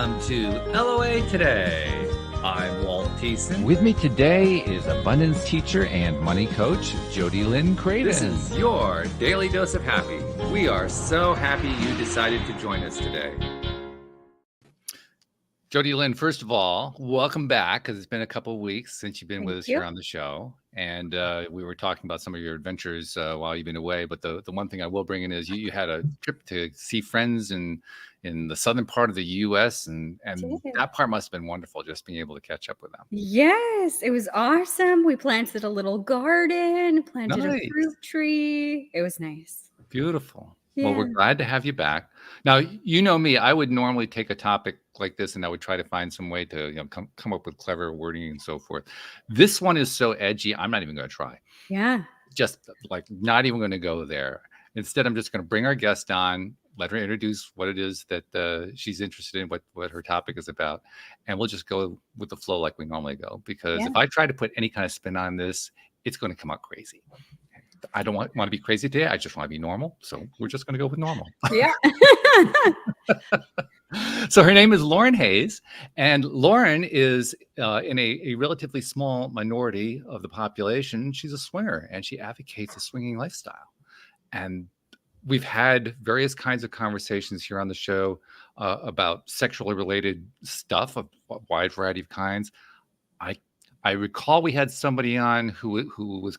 Welcome to LOA Today. I'm Walt Thiessen. With me today is abundance teacher and money coach, Jody Lynn Creighton. This is your daily dose of happy. We are so happy you decided to join us today. Jody Lynn, first of all, welcome back, because it's been a couple of weeks since you've been with us here on the show. And we were talking about some of your adventures while you've been away. But the one thing I will bring in is you had a trip to see friends in the southern part of the U.S. And that part must have been wonderful, just being able to catch up with them. Yes, it was awesome. We planted a little garden, planted a fruit tree. It was nice. Beautiful. Yeah. Well, we're glad to have you back. Now, you know me, I would normally take a topic like this and I would try to find some way to come up with clever wording and so forth. This one is so edgy, I'm not even going to try. Yeah. Just like not even going to go there. Instead, I'm just going to bring our guest on, let her introduce what it is that she's interested in, what her topic is about, and we'll just go with the flow like we normally go. Because if I try to put any kind of spin on this, it's going to come out crazy. I don't want to be crazy today. I just want to be normal. So we're just going to go with normal. Yeah. So her name is Lauren Hayes, and Lauren is in a relatively small minority of the population. She's a swinger, and she advocates a swinging lifestyle. And we've had various kinds of conversations here on the show about sexually related stuff of a wide variety of kinds. I recall we had somebody on who was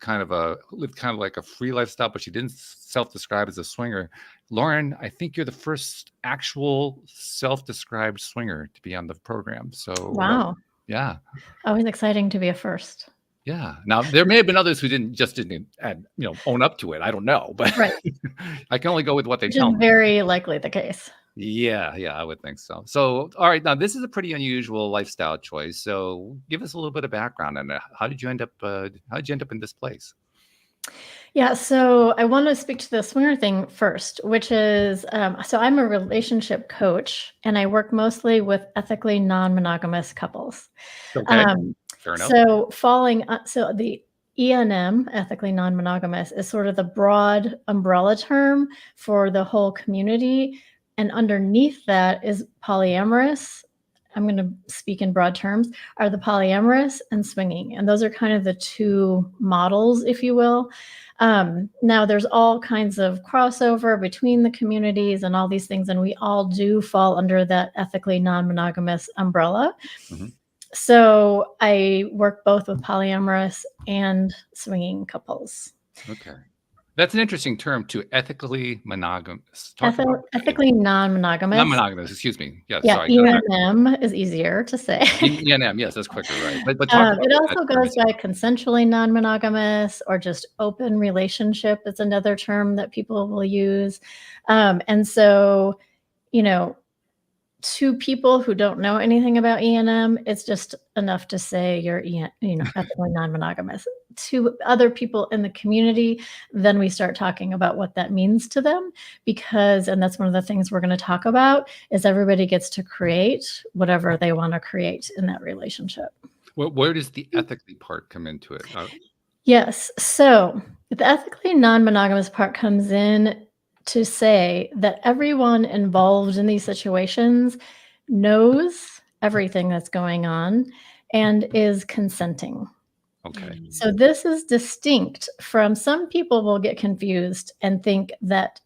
lived kind of like a free lifestyle, but she didn't self-describe as a swinger. Lauren, I think you're the first actual self-described swinger to be on the program. So wow, yeah, always exciting to be a first. Yeah. Now there may have been others who didn't own up to it. I don't know, but right. I can only go with what they tell me. Very likely the case. Yeah, I would think so. So, all right, now this is a pretty unusual lifestyle choice. So, give us a little bit of background on it. How did you end up? In this place? Yeah, so I want to speak to the swinger thing first, which is so I'm a relationship coach, and I work mostly with ethically non-monogamous couples. Okay, fair enough. So the ENM, ethically non-monogamous, is sort of the broad umbrella term for the whole community. And underneath that is polyamorous. I'm going to speak in broad terms, are the polyamorous and swinging. And those are kind of the two models, if you will. Now, there's all kinds of crossover between the communities and all these things. And we all do fall under that ethically non-monogamous umbrella. Mm-hmm. So I work both with polyamorous and swinging couples. Okay. That's an interesting term too, ethically monogamous. Ethically non-monogamous. Non-monogamous, excuse me. Yes, yeah, sorry. ENM is easier to say. ENM, yes, that's quicker, right? But it also goes by consensually non-monogamous or just open relationship. It's another term that people will use. And so, to people who don't know anything about ENM, it's just enough to say you're ethically non-monogamous. To other people in the community, then we start talking about what that means to them, and that's one of the things we're going to talk about, is everybody gets to create whatever they want to create in that relationship. Well, where does the ethically part come into it? Yes. So the ethically non-monogamous part comes in to say that everyone involved in these situations knows everything that's going on and is consenting. Okay. So this is distinct from, some people will get confused and think that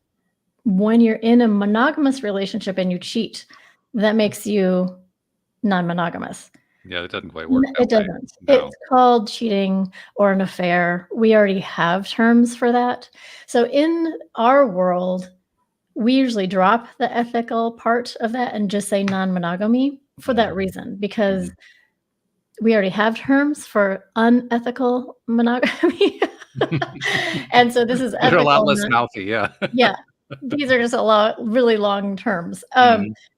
when you're in a monogamous relationship and you cheat, that makes you non-monogamous. Yeah, it doesn't quite work. It doesn't. No. It's called cheating or an affair. We already have terms for that. So in our world, we usually drop the ethical part of that and just say non-monogamy for that reason, because we already have terms for unethical monogamy. And so this is ethical. They're a lot less mouthy, yeah. Yeah. These are just really long terms.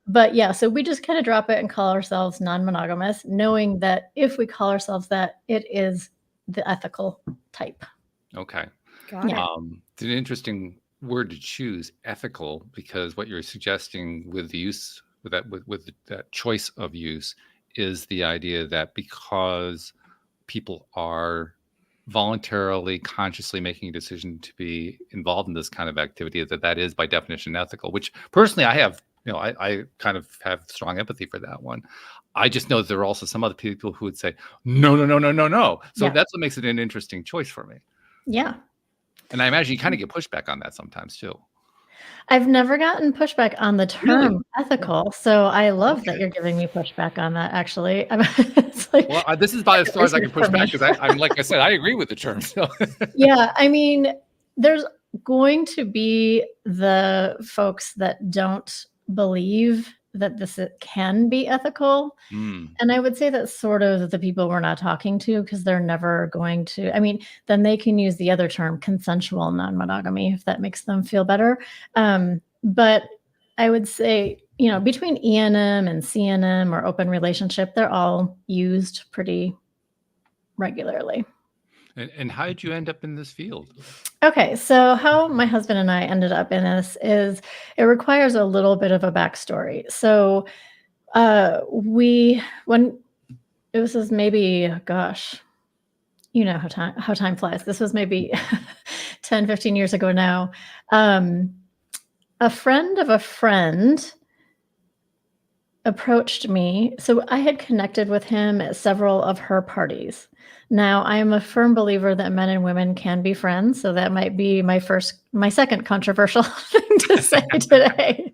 But yeah, so we just kind of drop it and call ourselves non-monogamous, knowing that if we call ourselves that, it is the ethical type. Okay. Got it. It's an interesting word to choose, ethical, because what you're suggesting with the use, with that choice of use, is the idea that because people are voluntarily, consciously making a decision to be involved in this kind of activity, that is by definition ethical, which personally I have I kind of have strong empathy for that one. I just know that there are also some other people who would say, no, no, no, no, no, no. So that's what makes it an interesting choice for me. Yeah. And I imagine you kind of get pushback on that sometimes too. I've never gotten pushback on the term ethical, so I love that you're giving me pushback on that, actually. It's like, well, this is about as far as I can push back, because I'm like I said, I agree with the term. So. Yeah, I mean, there's going to be the folks that don't believe that this can be ethical. And I would say that's sort of the people we're not talking to, because they're never going to, I mean, then they can use the other term, consensual non-monogamy, if that makes them feel better. But I would say, between E&M and C&M or open relationship, they're all used pretty regularly. And how did you end up in this field? Okay, so how my husband and I ended up in this is it requires a little bit of a backstory. So when this was maybe, gosh, how time flies. This was maybe 10, 15 years ago now. A friend of a friend approached me. So I had connected with him at several of her parties. Now, I am a firm believer that men and women can be friends. So that might be my second controversial thing to say today.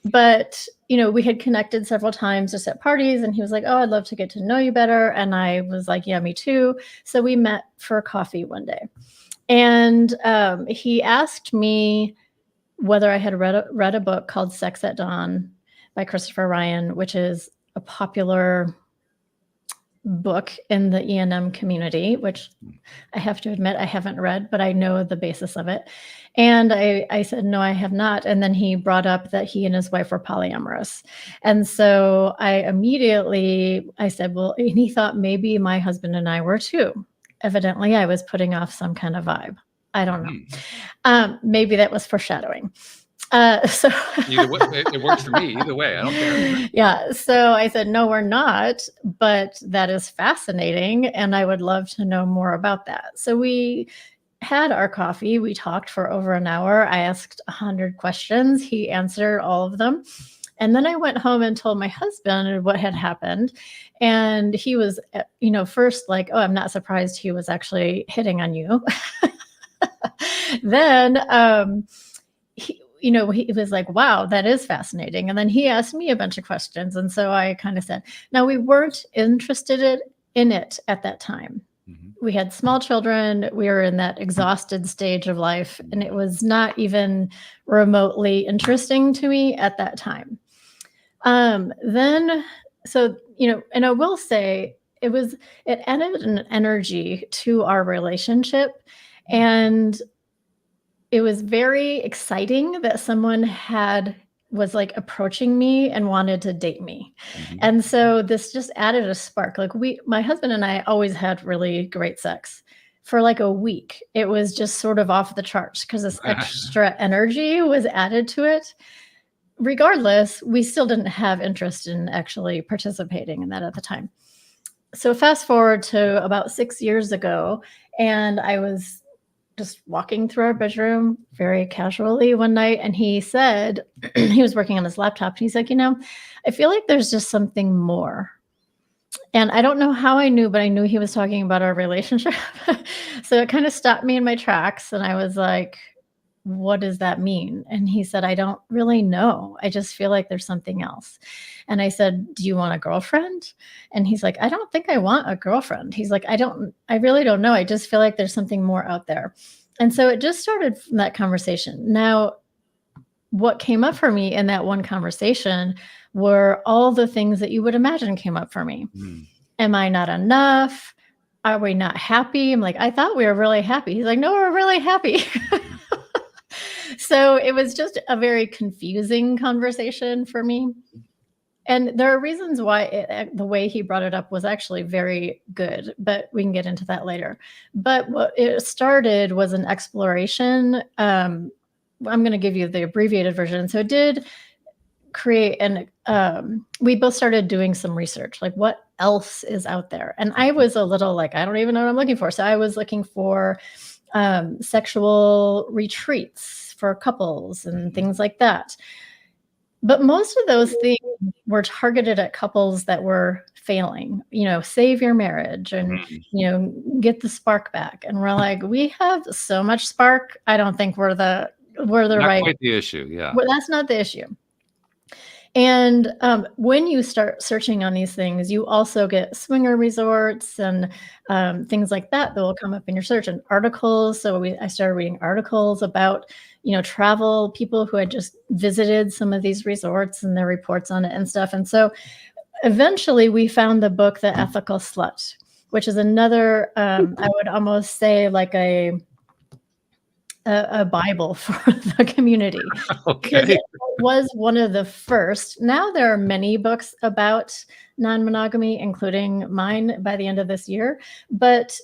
But, we had connected several times just at parties, and he was like, oh, I'd love to get to know you better. And I was like, yeah, me too. So we met for coffee one day. And he asked me whether I had read a book called Sex at Dawn by Christopher Ryan, which is a popular book in the E&M community, which I have to admit I haven't read, but I know the basis of it. And I said, no, I have not. And then he brought up that he and his wife were polyamorous. And so I said, well, and he thought maybe my husband and I were too. Evidently, I was putting off some kind of vibe. I don't know. Maybe that was foreshadowing. So either way, it works for me either way. I don't care. Yeah. So I said, no, we're not, but that is fascinating. And I would love to know more about that. So we had our coffee. We talked for over an hour. I asked 100 questions. He answered all of them. And then I went home and told my husband what had happened. And he was, first like, oh, I'm not surprised he was actually hitting on you. Then, he was like, wow, that is fascinating. And then he asked me a bunch of questions. And so I kind of said, now we weren't interested in it at that time. Mm-hmm. We had small children. We were in that exhausted stage of life. And it was not even remotely interesting to me at that time. And I will say it added an energy to our relationship. And it was very exciting that someone was like approaching me and wanted to date me. Mm-hmm. And so this just added a spark. Like my husband and I always had really great sex for like a week. It was just sort of off the charts because this extra energy was added to it. Regardless, we still didn't have interest in actually participating in that at the time. So fast forward to about 6 years ago, and I was just walking through our bedroom very casually one night. And he said, he was working on his laptop. And he's like, I feel like there's just something more. And I don't know how I knew, but I knew he was talking about our relationship. So it kind of stopped me in my tracks. And I was like, what does that mean? And he said, I don't really know. I just feel like there's something else. And I said, do you want a girlfriend? And he's like, I don't think I want a girlfriend. He's like, I really don't know. I just feel like there's something more out there. And so it just started from that conversation. Now, what came up for me in that one conversation were all the things that you would imagine came up for me. Am I not enough? Are we not happy? I'm like, I thought we were really happy. He's like, no, we're really happy. So it was just a very confusing conversation for me. And there are reasons why the way he brought it up was actually very good, but we can get into that later. But what it started was an exploration. I'm going to give you the abbreviated version. So it did create we both started doing some research, like what else is out there. And I was a little like, I don't even know what I'm looking for. So I was looking for sexual retreats for couples and things like that. But most of those things were targeted at couples that were failing, save your marriage and, get the spark back. And we're like, we have so much spark. I don't think we're the Not right. quite the issue. Yeah. Well, that's not the issue. And when you start searching on these things, you also get swinger resorts and things like that will come up in your search, and articles. So I started reading articles about, travel, people who had just visited some of these resorts and their reports on it and stuff. And so eventually we found the book, The Ethical Slut, which is another, I would almost say like a Bible for the community. Because it was one of the first. Now there are many books about non-monogamy, including mine by the end of this year, but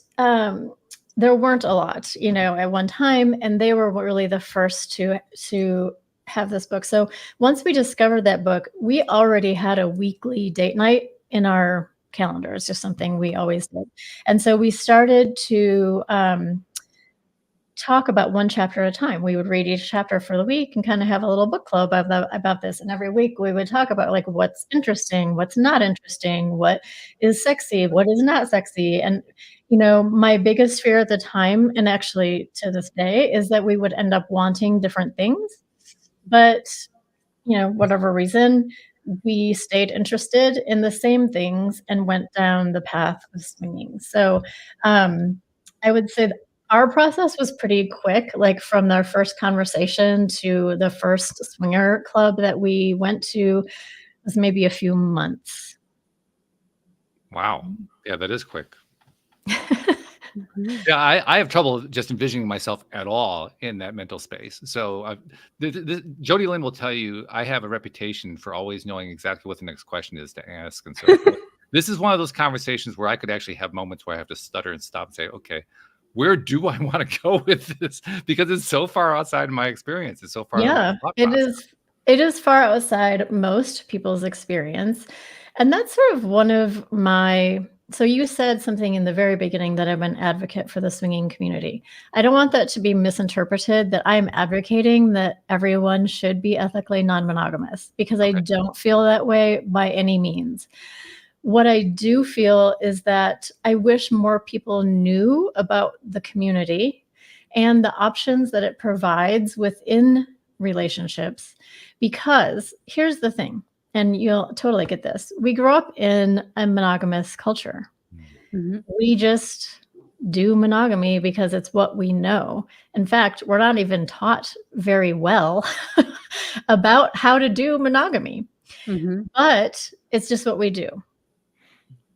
there weren't a lot, at one time, and they were really the first to have this book. So once we discovered that book, we already had a weekly date night in our calendar. It's just something we always did. And so we started to talk about one chapter at a time. We would read each chapter for the week and kind of have a little book club about this. And every week we would talk about like what's interesting, what's not interesting, what is sexy, what is not sexy. And, my biggest fear at the time, and actually to this day, is that we would end up wanting different things. But, whatever reason, we stayed interested in the same things and went down the path of swinging. So I would say that our process was pretty quick, like from our first conversation to the first swinger club that we went to was maybe a few months. Wow. Yeah, that is quick. Yeah, I have trouble just envisioning myself at all in that mental space. So Jody Lynn will tell you I have a reputation for always knowing exactly what the next question is to ask. And so this is one of those conversations where I could actually have moments where I have to stutter and stop and say, okay, where do I want to go with this? Because it's so far outside of my experience. It's so far. Yeah, it is far outside most people's experience. And that's sort of one of so you said something in the very beginning that I'm an advocate for the swinging community. I don't want that to be misinterpreted that I'm advocating that everyone should be ethically non-monogamous, because I don't feel that way by any means. What I do feel is that I wish more people knew about the community and the options that it provides within relationships. Because here's the thing, and you'll totally get this. We grew up in a monogamous culture. Mm-hmm. We just do monogamy because it's what we know. In fact, we're not even taught very well about how to do monogamy. Mm-hmm. But it's just what we do.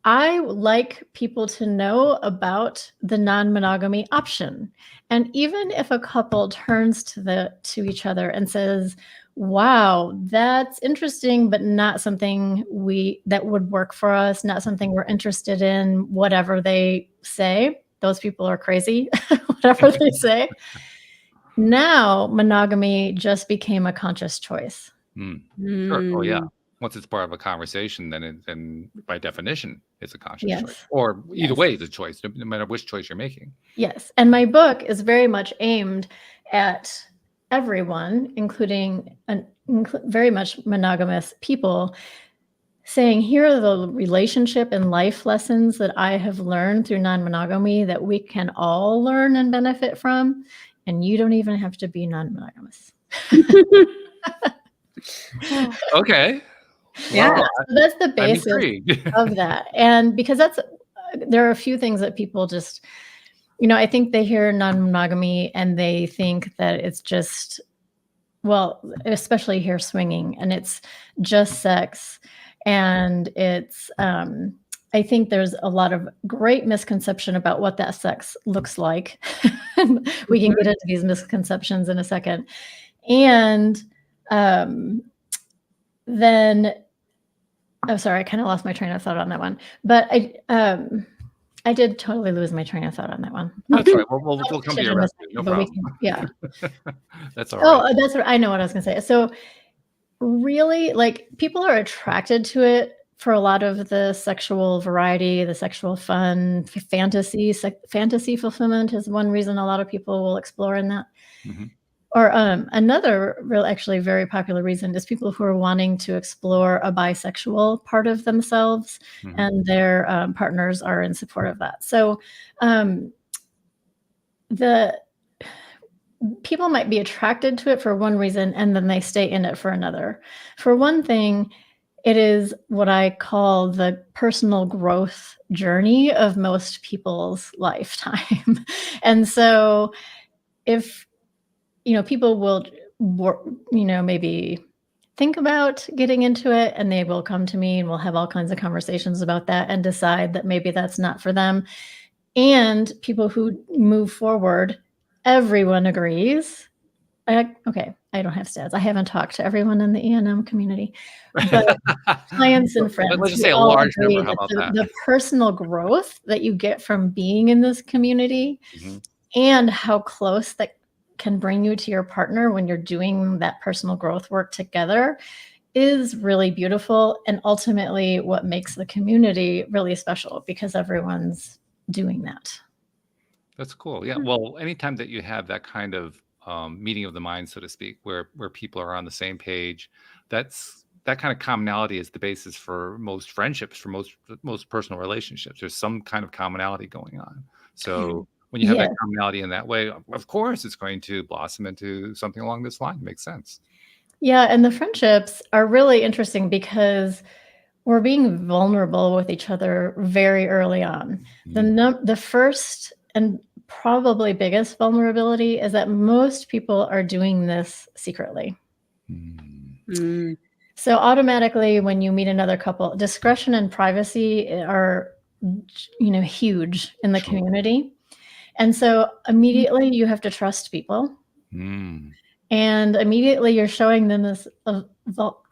I like people to know about the non-monogamy option. And even if a couple turns to each other and says, wow, that's interesting, but not something that would work for us, not something we're interested in, whatever they say, those people are crazy, whatever they say. Now, monogamy just became a conscious choice. Sure. Oh, yeah. Once it's part of a conversation, then by definition, it's a conscious choice. Or either way, it's a choice, no matter which choice you're making. Yes. And my book is very much aimed at everyone, including very much monogamous people, saying, here are the relationship and life lessons that I have learned through non-monogamy that we can all learn and benefit from. And you don't even have to be non-monogamous. Okay. Yeah, so that's the basis of that. And because there are a few things that people just, I think they hear non-monogamy and they think that it's just, especially here swinging, and it's just sex. And it's, I think there's a lot of great misconception about what that sex looks like. We can get into these misconceptions in a second. And then, oh, sorry, I kind of lost my train of thought on that one. But I did totally lose my train of thought on that one. That's right. We'll come to your rescue. No problem. Yeah. That's all right. Oh, that's what I know what I was going to say. So really, like, people are attracted to it for a lot of the sexual variety, the sexual fun, fantasy fulfillment is one reason a lot of people will explore in that. Mm-hmm. Or another real, actually very popular reason is people who are wanting to explore a bisexual part of themselves, and their partners are in support of that. So the people might be attracted to it for one reason, and then they stay in it for another. For one thing, it is what I call the personal growth journey of most people's lifetime. And so if, people will, maybe think about getting into it, and they will come to me and we'll have all kinds of conversations about that and decide that maybe that's not for them. And people who move forward, everyone agrees. Okay, I don't have stats. I haven't talked to everyone in the E&M community, but clients and friends. Let's just say a large number. How about that? The personal growth that you get from being in this community, and how close that can bring you to your partner when you're doing that personal growth work together is really beautiful, and ultimately what makes the community really special, because everyone's doing that. That's cool. Yeah. Well, anytime that you have that kind of meeting of the mind, so to speak, where people are on the same page, that kind of commonality is the basis for most friendships, for most personal relationships. There's some kind of commonality going on. So when you have that commonality in that way, of course, it's going to blossom into something along this line. It makes sense. Yeah, and the friendships are really interesting because we're being vulnerable with each other very early on. The first and probably biggest vulnerability is that most people are doing this secretly. So automatically, when you meet another couple, discretion and privacy are, huge in the community. And so immediately you have to trust people. And immediately you're showing them this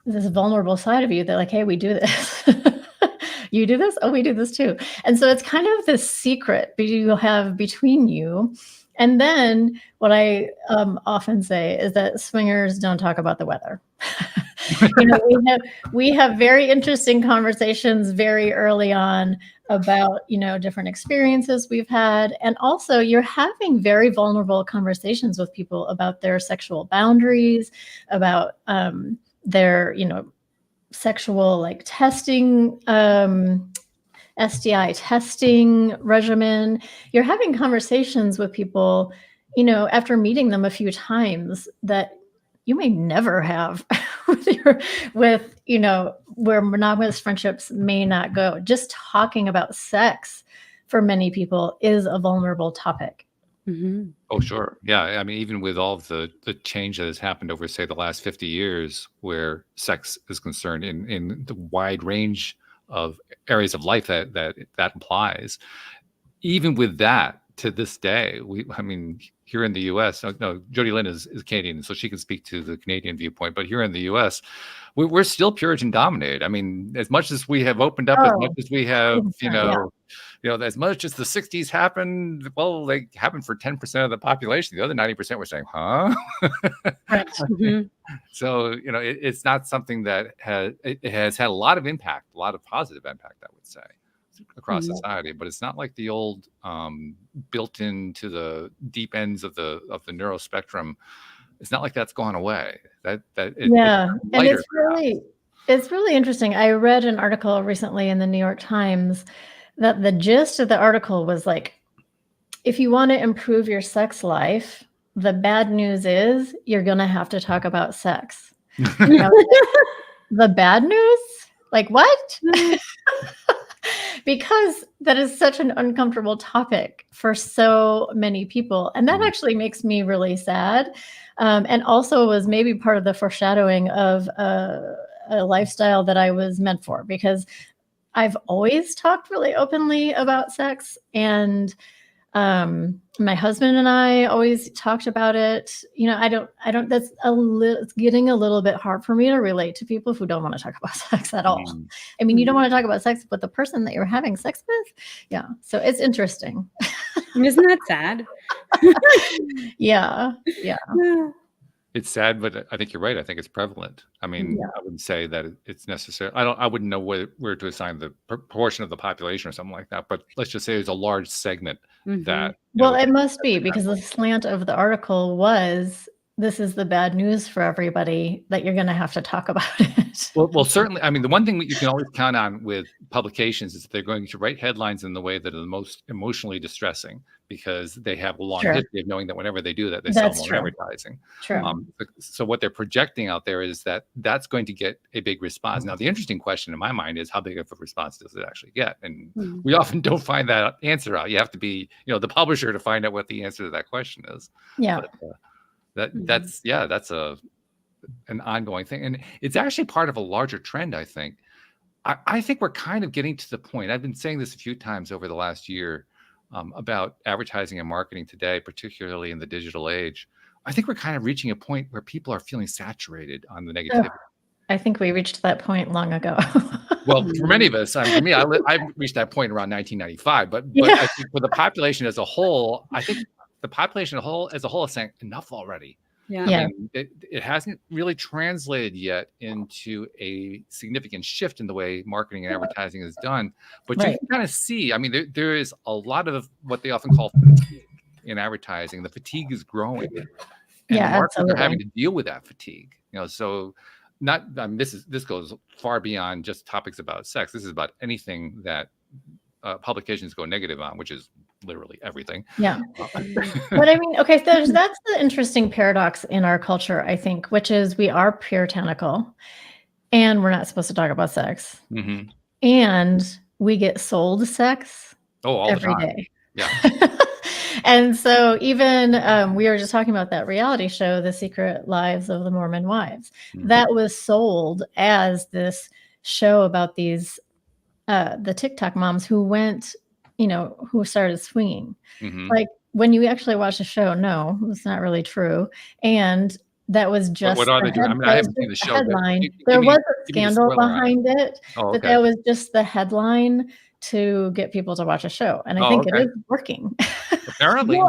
vulnerable side of you. They're like, hey, we do this. You do this? Oh, we do this too. And so it's kind of this secret you have between you. And then what I often say is that swingers don't talk about the weather. We have very interesting conversations very early on about, different experiences we've had. And also you're having very vulnerable conversations with people about their sexual boundaries, about their, sexual testing, STI testing regimen. You're having conversations with people, after meeting them a few times that you may never have with where monogamous friendships may not go. Just talking about sex for many people is a vulnerable topic. Oh, sure. Yeah. I mean, even with all of the change that has happened over, say, the last 50 years, where sex is concerned in the wide range of areas of life that implies, even with that, to this day, here in the U.S., no, Jody Lynn is Canadian, so she can speak to the Canadian viewpoint. But here in the U.S., we're still Puritan dominated. I mean, as much as we have opened up, as much as we have, as much as the 60s happened, well, they happened for 10% of the population. The other 90% were saying, huh? Right. So, it's not something that has had a lot of impact, a lot of positive impact, I would say, across society. But it's not like the old built into the deep ends of the neuro spectrum. It's not like that's gone away. And it's really interesting. I read an article recently in the New York Times that the gist of the article was like, if you want to improve your sex life, the bad news is you're going to have to talk about sex. The bad news? Like what? Because that is such an uncomfortable topic for so many people. And that actually makes me really sad. And also was maybe part of the foreshadowing of a lifestyle that I was meant for, because I've always talked really openly about sex, and my husband and I always talked about it. It's getting a little bit hard for me to relate to people who don't want to talk about sex at all. I mean, you don't want to talk about sex with the person that you're having sex with. Yeah. So it's interesting. Isn't that sad? Yeah. It's sad, but I think you're right. I think it's prevalent. I mean, I wouldn't say that it's necessary. I wouldn't know where to assign the proportion of the population or something like that. But let's just say there's a large segment that. Well, it must be, because the slant of the article was this is the bad news for everybody, that you're going to have to talk about it. Well, certainly. I mean, the one thing that you can always count on with publications is that they're going to write headlines in the way that are the most emotionally distressing, because they have a long history of knowing that whenever they do that, they sell more advertising. So what they're projecting out there is that that's going to get a big response. Now, the interesting question in my mind is, how big of a response does it actually get? And we often don't find that answer out. You have to be, the publisher to find out what the answer to that question is. Yeah. But, that's an ongoing thing, and it's actually part of a larger trend. I think we're kind of getting to the point. I've been saying this a few times over the last year about advertising and marketing today, particularly in the digital age. I think we're kind of reaching a point where people are feeling saturated on the negativity. I think we reached that point long ago. Well, for many of us, for me, I reached that point around 1995. But I think for the population as a whole, I think the population as a whole is saying enough already. Yeah. I mean, it hasn't really translated yet into a significant shift in the way marketing and advertising is done. But you can kind of see, I mean, there is a lot of what they often call fatigue in advertising. The fatigue is growing. And marketers are having to deal with that fatigue. So this goes far beyond just topics about sex. This is about anything that publications go negative on, which is literally everything. Yeah. But I mean, okay, so that's the interesting paradox in our culture, I think, which is we are puritanical and we're not supposed to talk about sex. Mm-hmm. And we get sold sex every day. Yeah. And so even we were just talking about that reality show, The Secret Lives of the Mormon Wives. Mm-hmm. That was sold as this show about these the TikTok moms who went, who started swinging. Mm-hmm. Like when you actually watch the show, no, it's not really true. And that was just what are they doing? I mean, I haven't seen the show. Headline. There was a scandal behind it, but that was just the headline to get people to watch a show. And I think it is working. Apparently.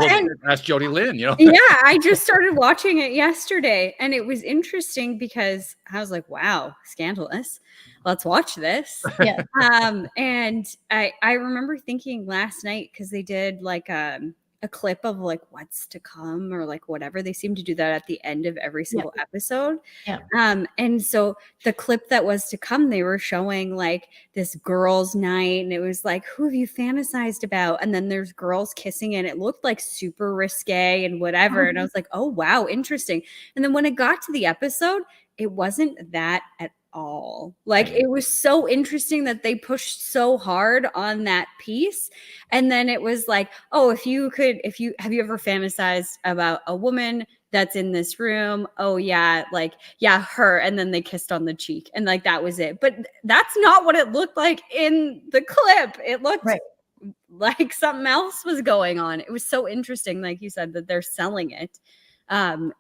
That's Jody Lynn, Yeah, I just started watching it yesterday, and it was interesting because I was like, wow, scandalous. Let's watch this. Yeah. And I remember thinking last night, because they did like a clip of like what's to come or like whatever. They seem to do that at the end of every single episode. Yeah. And so the clip that was to come, they were showing like this girls' night, and it was like, who have you fantasized about? And then there's girls kissing, and it looked like super risque and whatever. Mm-hmm. And I was like, oh wow, interesting. And then when it got to the episode, it wasn't that at all. Like it was so interesting that they pushed so hard on that piece. And then it was like, oh, have you ever fantasized about a woman that's in this room? Oh yeah, like, yeah, her. And then they kissed on the cheek, and like that was it. But that's not what it looked like in the clip. It looked like something else was going on. It was so interesting, like you said, that they're selling it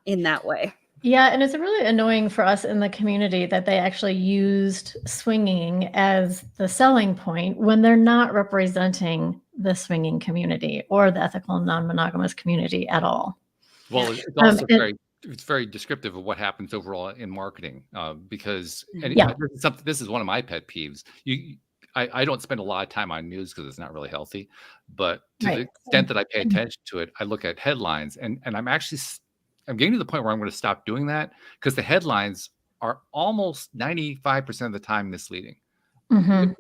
in that way. Yeah, and it's really annoying for us in the community that they actually used swinging as the selling point when they're not representing the swinging community or the ethical non-monogamous community at all. Well, it's also very descriptive of what happens overall in marketing, because this is one of my pet peeves. I don't spend a lot of time on news because it's not really healthy, but to the extent that I pay attention to it, I look at headlines, and I'm getting to the point where I'm going to stop doing that, because the headlines are almost 95% of the time misleading. Mm-hmm.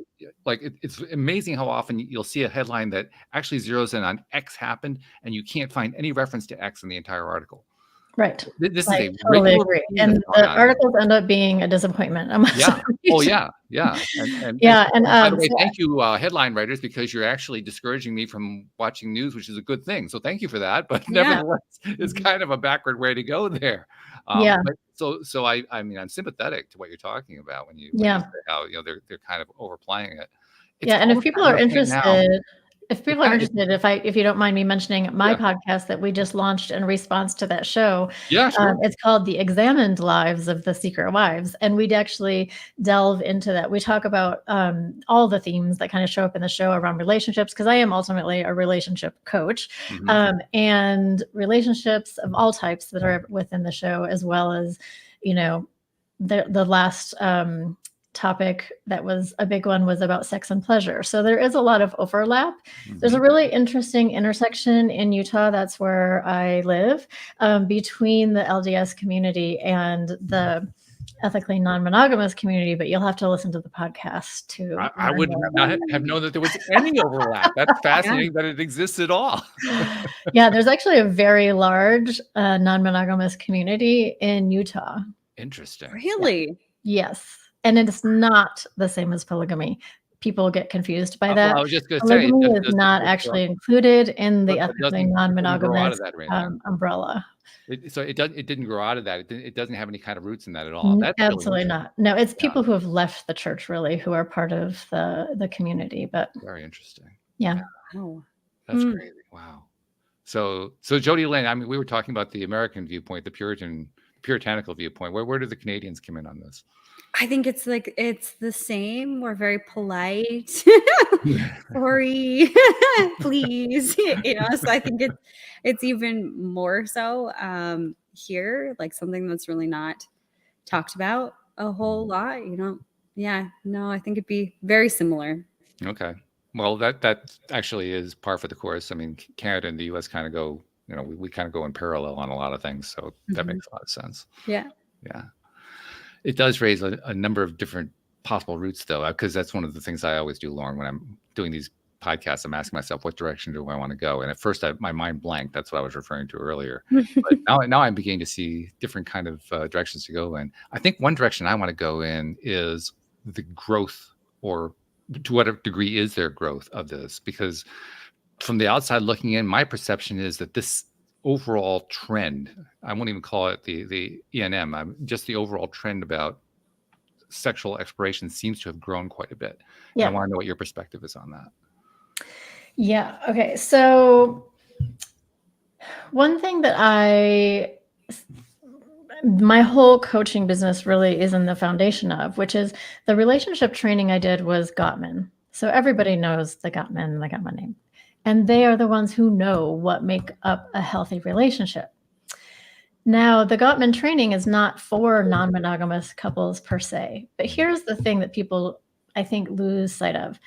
It's amazing how often you'll see a headline that actually zeroes in on X happened, and you can't find any reference to X in the entire article. Right. This I is totally agree. And the articles end up being a disappointment. Yeah. Oh, yeah. Yeah. And by the way, thank you, headline writers, because you're actually discouraging me from watching news, which is a good thing. So thank you for that. But nevertheless, it's kind of a backward way to go there. So I mean, I'm sympathetic to what you're talking about when you say how they're kind of overplaying it. And if people are interested. If people are interested, if you don't mind me mentioning my podcast that we just launched in response to that show, it's called The Examined Lives of the Secret Wives. And we'd actually delve into that. We talk about all the themes that kind of show up in the show around relationships, because I am ultimately a relationship coach, and relationships of all types that are within the show, as well as, the last topic that was a big one was about sex and pleasure. So there is a lot of overlap. Mm-hmm. There's a really interesting intersection in Utah. That's where I live, between the LDS community and the ethically non-monogamous community, but you'll have to listen to the podcast to I learn would more. not have known that there was any overlap. That's fascinating that it exists at all. Yeah, there's actually a very large non-monogamous community in Utah. Interesting. Really? Yes. And it's not the same as polygamy. People get confused by that. Well, I was just going to say, Polygamy is not actually included in the But it ethically doesn't grow out non-monogamous of that right now. umbrella. So it didn't grow out of that. It doesn't have any kind of roots in that at all. That's really Absolutely interesting. not. No, it's Yeah. people who have left the church really who are part of the community. But Very interesting. yeah. Oh. That's crazy. Wow. So Jody Lynn, I mean, we were talking about the American viewpoint, the puritanical viewpoint. Where do the Canadians come in on this? I think it's the same. We're very polite. Sorry, please. So I think it's even more so here, like something that's really not talked about a whole lot. Yeah, no, I think it'd be very similar. Okay. Well, that actually is par for the course. I mean, Canada and the U.S. kind of go, we kind of go in parallel on a lot of things. So that makes a lot of sense. Yeah. Yeah. It does raise a number of different possible routes, though, because that's one of the things I always do, Lauren, when I'm doing these podcasts. I'm asking myself, what direction do I want to go? And at first, my mind blanked. That's what I was referring to earlier. But now I'm beginning to see different kind of directions to go in. I think one direction I want to go in is the growth, or to what degree is there growth of this? Because from the outside looking in, my perception is that this overall trend, I won't even call it the ENM, just the overall trend about sexual exploration seems to have grown quite a bit. Yeah. And I want to know what your perspective is on that. Yeah. Okay. So one thing that my whole coaching business really is in the foundation of, which is the relationship training I did was Gottman. So everybody knows the Gottman name. And they are the ones who know what make up a healthy relationship. Now, the Gottman training is not for non-monogamous couples per se, but here's the thing that people, I think, lose sight of.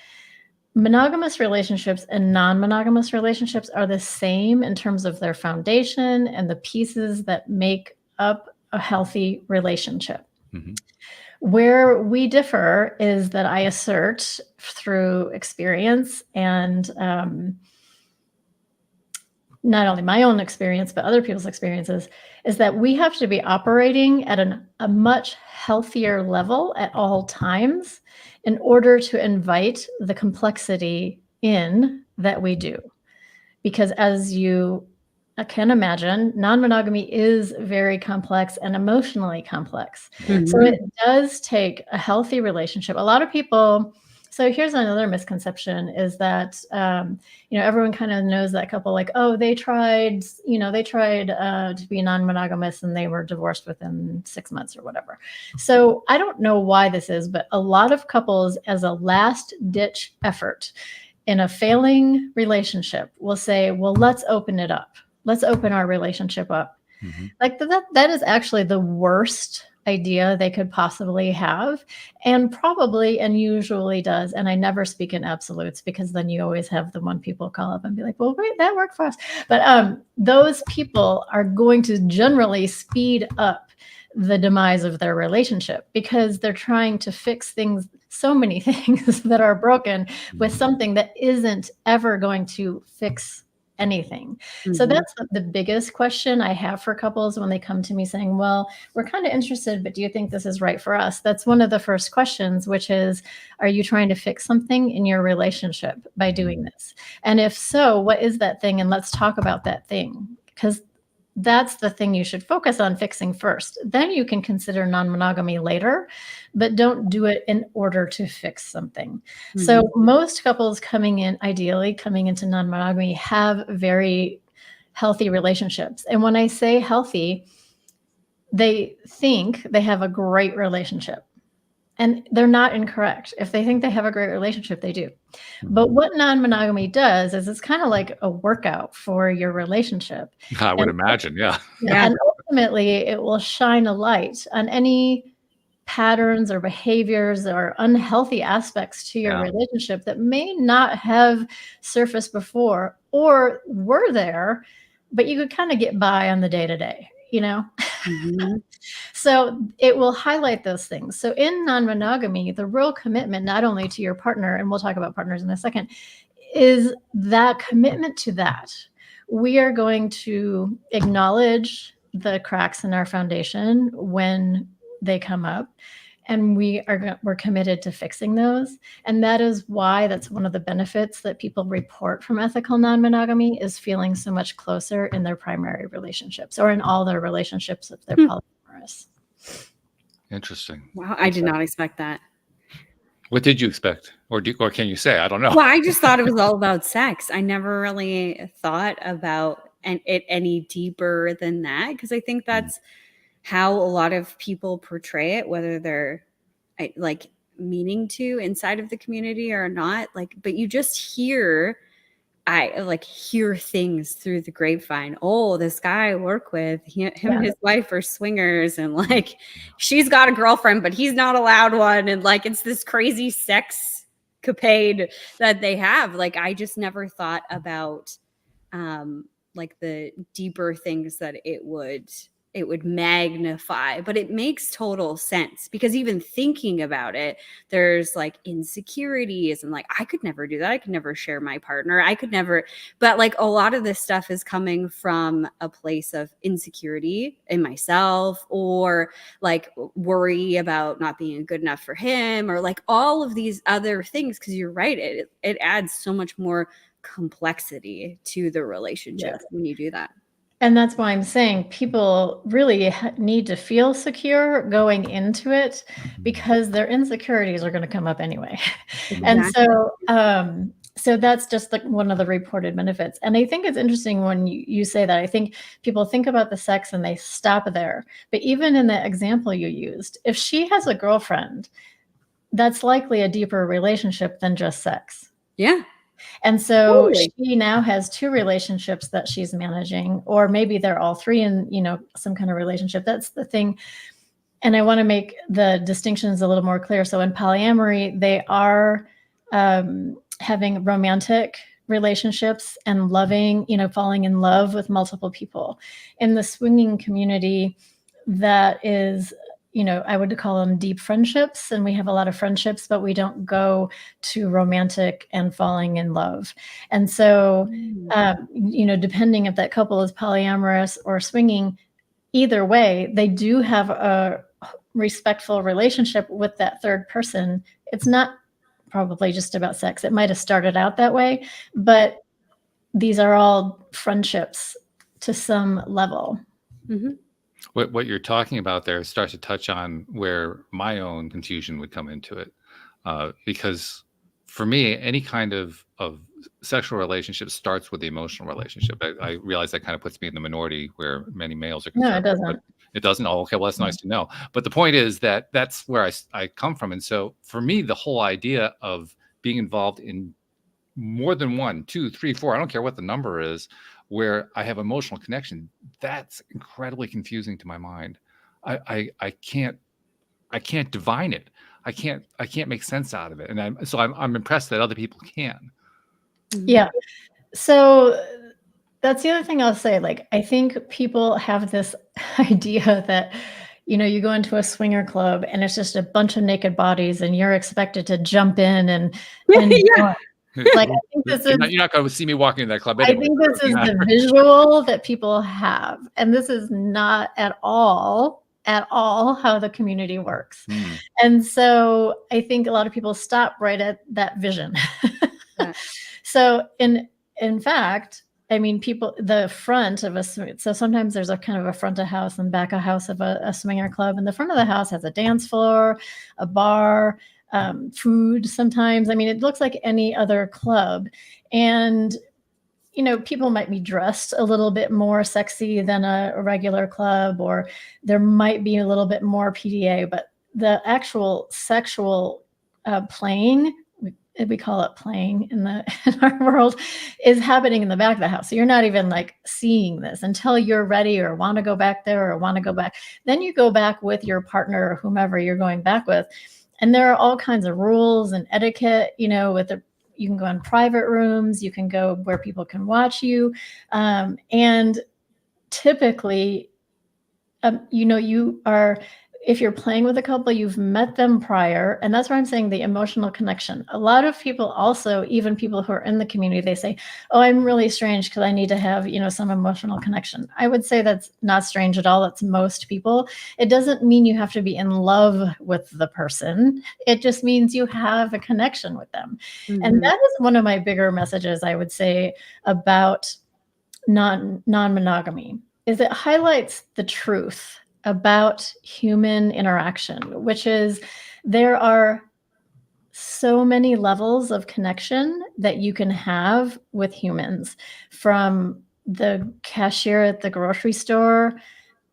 Monogamous relationships and non-monogamous relationships are the same in terms of their foundation and the pieces that make up a healthy relationship. Mm-hmm. Where we differ is that I assert through experience and not only my own experience, but other people's experiences, is that we have to be operating at a much healthier level at all times in order to invite the complexity in that we do. Because as you can imagine, non-monogamy is very complex and emotionally complex. Mm-hmm. So it does take a healthy relationship. A lot of people, so here's another misconception, is that, everyone kind of knows that couple, like, oh, they tried to be non-monogamous and they were divorced within 6 months or whatever. So I don't know why this is, but a lot of couples, as a last ditch effort in a failing relationship, will say, well, let's open it up. Let's open our relationship up. Mm-hmm. Like that is actually the worst idea they could possibly have, and probably and usually does. And I never speak in absolutes, because then you always have the one people call up and be like, well, wait, that worked for us. But those people are going to generally speed up the demise of their relationship, because they're trying to fix things, so many things that are broken, with something that isn't ever going to fix anything. Mm-hmm. So that's the biggest question I have for couples when they come to me saying, well, we're kind of interested, but do you think this is right for us? That's one of the first questions, which is, are you trying to fix something in your relationship by doing this? And if so, what is that thing? And let's talk about that thing, because that's the thing you should focus on fixing first. Then you can consider non-monogamy later, but don't do it in order to fix something. Mm-hmm. So most couples ideally coming into non-monogamy, have very healthy relationships. And when I say healthy, they think they have a great relationship. And they're not incorrect. If they think they have a great relationship, they do. But what non-monogamy does is it's kind of like a workout for your relationship. I would imagine, yeah. And ultimately, it will shine a light on any patterns or behaviors or unhealthy aspects to your Yeah. relationship that may not have surfaced before or were there, but you could kind of get by on the day-to-day, you know? Mhm. So it will highlight those things. So in non-monogamy, the real commitment, not only to your partner, and we'll talk about partners in a second, is that commitment to that. We are going to acknowledge the cracks in our foundation when they come up, and we're committed to fixing those. And that is why that's one of the benefits that people report from ethical non-monogamy, is feeling so much closer in their primary relationships or in all their relationships if they're polyamorous. Interesting. Wow, I did not expect that. What did you expect, or can you say? I don't know. Well, I just thought it was all about sex. I never really thought about it any deeper than that, because I think that's how a lot of people portray it, whether they're like meaning to inside of the community or not. Like, but you just hear things through the grapevine. Oh, this guy I work with, him and his wife are swingers, and like she's got a girlfriend, but he's not allowed one. And like it's this crazy sex capade that they have. Like I just never thought about like the deeper things that it would magnify, but it makes total sense, because even thinking about it, there's like insecurities and like, I could never do that. I could never share my partner. I could never, but like a lot of this stuff is coming from a place of insecurity in myself, or like worry about not being good enough for him, or like all of these other things. Cause you're right. It adds so much more complexity to the relationship when you do that. And that's why I'm saying people really need to feel secure going into it, because their insecurities are going to come up anyway. And so that's just like one of the reported benefits. And I think it's interesting when you say that. I think people think about the sex and they stop there. But even in the example you used, if she has a girlfriend, that's likely a deeper relationship than just sex. Yeah. And so she now has two relationships that she's managing, or maybe they're all three in, some kind of relationship. That's the thing. And I want to make the distinctions a little more clear. So in polyamory, they are having romantic relationships and loving, falling in love with multiple people. In the swinging community, that is, I would call them deep friendships, and we have a lot of friendships, but we don't go to romantic and falling in love. And so, depending if that couple is polyamorous or swinging, either way, they do have a respectful relationship with that third person. It's not probably just about sex. It might have started out that way, but these are all friendships to some level. Mm-hmm. What you're talking about there starts to touch on where my own confusion would come into it, because for me, any kind of sexual relationship starts with the emotional relationship. I realize that kind of puts me in the minority where many males are concerned. No, it doesn't. But it doesn't. Oh, okay. Well, that's nice to know. But the point is that that's where I come from. And so for me, the whole idea of being involved in more than 1, 2, 3, 4, I don't care what the number is, where I have emotional connection, that's incredibly confusing to my mind. I can't divine it. I can't make sense out of it. And I'm impressed that other people can. Yeah. So that's the other thing I'll say. Like, I think people have this idea that, you go into a swinger club and it's just a bunch of naked bodies and you're expected to jump in and Yeah. Like, I think this you're not going to see me walking in that club anyway. I think this is the visual that people have, and this is not at all how the community works. And so I think a lot of people stop right at that vision. So in fact, I mean, the front of so sometimes there's a kind of a front of house and back of house of a swinger club, and the front of the house has a dance floor, a bar, food sometimes. I mean, it looks like any other club. And, people might be dressed a little bit more sexy than a regular club, or there might be a little bit more PDA, but the actual sexual playing we call it playing in our world, is happening in the back of the house. So you're not even like seeing this until you're ready or want to go back there or want to go back. Then you go back with your partner or whomever you're going back with. And there are all kinds of rules and etiquette, you can go in private rooms, you can go where people can watch you. And typically, if you're playing with a couple, you've met them prior. And that's where I'm saying the emotional connection. A lot of people also, even people who are in the community, they say, oh, I'm really strange because I need to have, some emotional connection. I would say that's not strange at all. That's most people. It doesn't mean you have to be in love with the person. It just means you have a connection with them. Mm-hmm. And that is one of my bigger messages, I would say, about non-monogamy, is it highlights the truth about human interaction, which is there are so many levels of connection that you can have with humans, from the cashier at the grocery store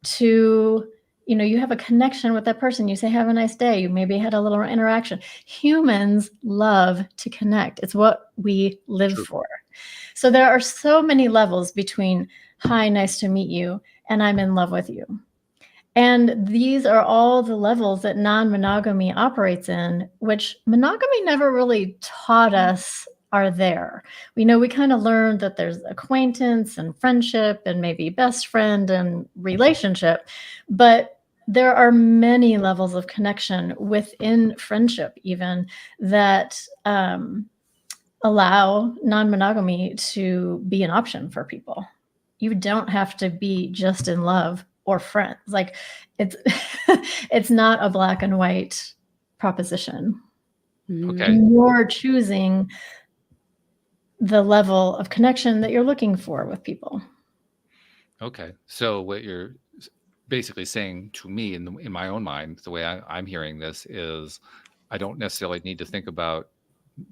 to, you have a connection with that person. You say, have a nice day. You maybe had a little interaction. Humans love to connect. It's what we live for. So there are so many levels between, hi, nice to meet you, and I'm in love with you. And these are all the levels that non-monogamy operates in, which monogamy never really taught us are there. We kind of learned that there's acquaintance and friendship and maybe best friend and relationship, but there are many levels of connection within friendship even that allow non-monogamy to be an option for people. You don't have to be just in love or friends. Like it's not a black and white proposition. Okay. You're choosing the level of connection that you're looking for with people. Okay. So what you're basically saying to me in my own mind, the way I'm hearing this is, I don't necessarily need to think about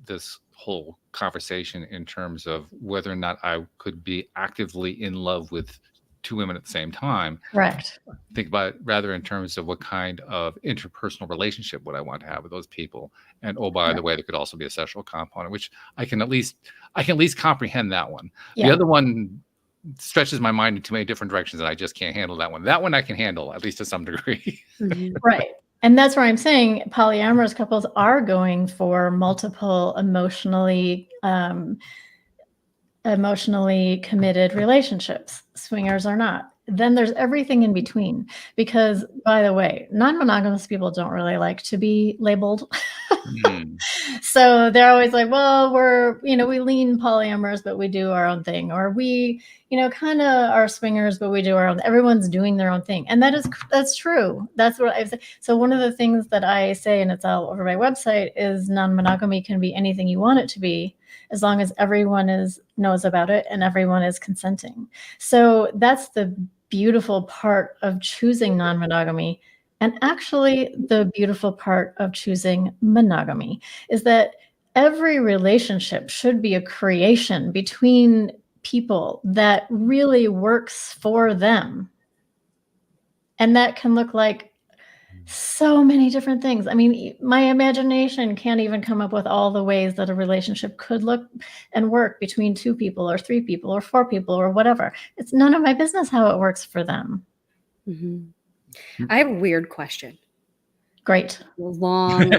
this whole conversation in terms of whether or not I could be actively in love with two women at the same time. Correct. Think about it rather in terms of what kind of interpersonal relationship would I want to have with those people. And by the way, there could also be a sexual component, which I can at least comprehend that one. Yeah. The other one stretches my mind in too many different directions, and I just can't handle that one. That one I can handle, at least to some degree. Right. And that's where I'm saying polyamorous couples are going for multiple emotionally committed relationships. Swingers are not. Then there's everything in between, because, by the way, non-monogamous people don't really like to be labeled. So they're always like, well, we lean polyamorous, but we do our own thing. Or we, kind of are swingers, but we do our own. Everyone's doing their own thing. And that's true. That's what I say. So one of the things that I say, and it's all over my website, is non-monogamy can be anything you want it to be, as long as everyone knows about it and everyone is consenting. So that's the beautiful part of choosing non-monogamy. And actually, the beautiful part of choosing monogamy is that every relationship should be a creation between people that really works for them. And that can look like so many different things. I mean, my imagination can't even come up with all the ways that a relationship could look and work between two people or three people or four people or whatever. It's none of my business how it works for them. Mm-hmm. I have a weird question. Great. Long,